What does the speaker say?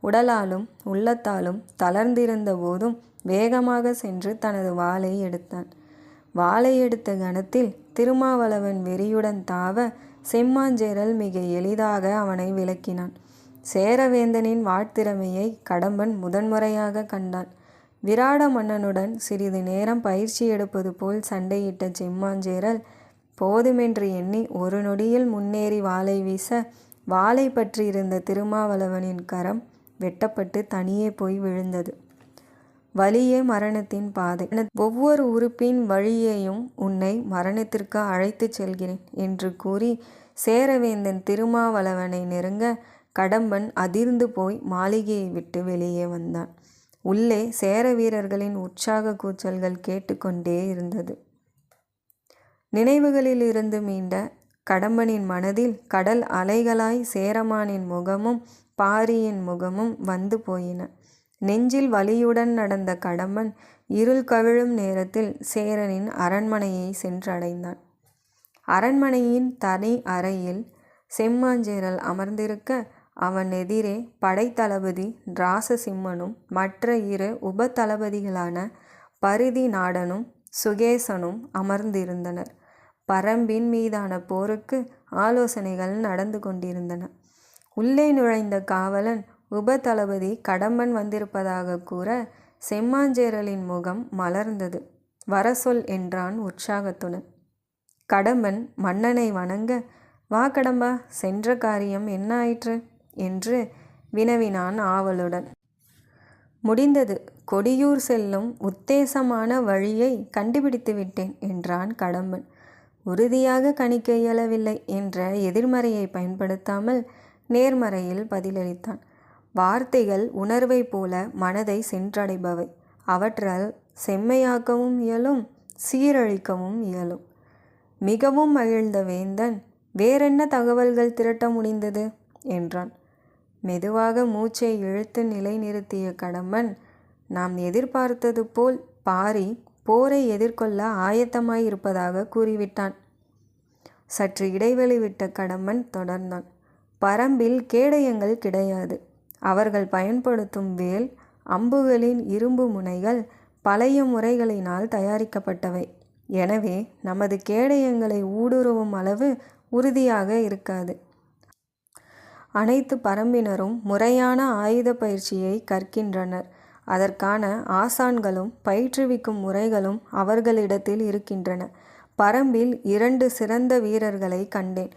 உடலாலும் உள்ளத்தாலும் தளர்ந்திருந்த போதும் வேகமாக சென்று தனது வாளை எடுத்தான். வாளை எடுத்த கணத்தில் திருமாவளவன் வெறியுடன் தாவ செம்மாஞ்சேரல் மிக எளிதாக அவனை விலக்கினான். சேரவேந்தனின் வாட்திறமையை கடம்பன் முதன்முறையாக கண்டான். விராட மன்னனுடன் சிறிது நேரம் பயிற்சி எடுப்பது போல் சண்டையிட்ட செம்மாஞ்சேரல் போதுமென்று எண்ணி ஒரு நொடியில் முன்னேறி வாளை வீச வாளை பற்றி இருந்த திருமாவளவனின் கரம் வெட்டப்பட்டு தனியே போய் விழுந்தது. வலியே மரணத்தின் பாதை. ஒவ்வொரு உறுப்பின் வழியையும் உன்னை மரணத்திற்கு அழைத்துச் செல்கிறேன் என்று கூறி சேரவேந்தன் திருமாவளவனை நெருங்க கடம்பன் அதிர்ந்து போய் மாளிகையை விட்டு வெளியே வந்தான். உள்ளே சேர வீரர்களின் உற்சாக கூச்சல்கள் கேட்டுக்கொண்டே இருந்தது. நினைவுகளில் இருந்து மீண்ட கடம்பனின் மனதில் கடல் அலைகளாய் சேரமானின் முகமும் பாரியின் முகமும் வந்து போயின. நெஞ்சில் வலியுடன் நடந்த கடம்பன் இருள் கவிழும் நேரத்தில் சேரனின் அரண்மனையை சென்றடைந்தான். அரண்மனையின் தனி அறையில் செம்மாஞ்சேரல் அமர்ந்திருக்க அவன் எதிரே படைத்தளபதி ராசசிம்மனும் மற்ற இரு உப தளபதிகளான பரிதி நாடனும் சுகேசனும் அமர்ந்திருந்தனர். பரம்பின் மீதான போருக்கு ஆலோசனைகள் நடந்து கொண்டிருந்தன. உள்ளே நுழைந்த காவலன் உப தளபதி கடம்பன் வந்திருப்பதாக கூற செம்மாஞ்சேரலின் முகம் மலர்ந்தது. வர சொல் என்றான் உற்சாகத்துடன். கடம்பன் மன்னனை வணங்க, வா கடம்பா, சென்ற காரியம் என்ன ஆயிற்று என்று வினவினான் ஆவலுடன். முடிந்தது, கொடியூர் செல்லும் உத்தேசமான வழியை கண்டுபிடித்து விட்டேன் என்றான் கடம்பன். உறுதியாக கணிக்க இயலவில்லை என்ற எதிர்மறையை பயன்படுத்தாமல் நேர்மறையில் பதிலளித்தான். வார்த்தைகள் உணர்வை போல மனதை சென்றடைபவை. அவற்றால் செம்மையாக்கவும் இயலும், சீரழிக்கவும் இயலும். மிகவும் மகிழ்ந்த வேந்தன், வேறென்ன தகவல்கள் திரட்ட முடிந்தது என்றான். மெதுவாக மூச்சை இழுத்து நிலைநிறுத்திய கடம்பன், நாம் எதிர்பார்த்தது போல் பாரி போரை எதிர்கொள்ள ஆயத்தமாயிருப்பதாக கூறிவிட்டான். சற்று இடைவெளி விட்ட கடம்பன் தொடர்ந்தான். பரம்பில் கேடயங்கள் கிடையாது. அவர்கள் பயன்படுத்தும் வேல் அம்புகளின் இரும்பு முனைகள் பழைய முறைகளினால் தயாரிக்கப்பட்டவை. எனவே நமது கேடயங்களை ஊடுருவும் அளவு உறுதியாக இருக்காது. அனைத்து பரம்பினரும் முறையான ஆயுத பயிற்சியை கற்கின்றனர். அதற்கான ஆசான்களும் பயிற்றுவிக்கும் முறைகளும் அவர்களிடத்தில் இருக்கின்றன. பரம்பில் 2 சிறந்த வீரர்களை கண்டேன்.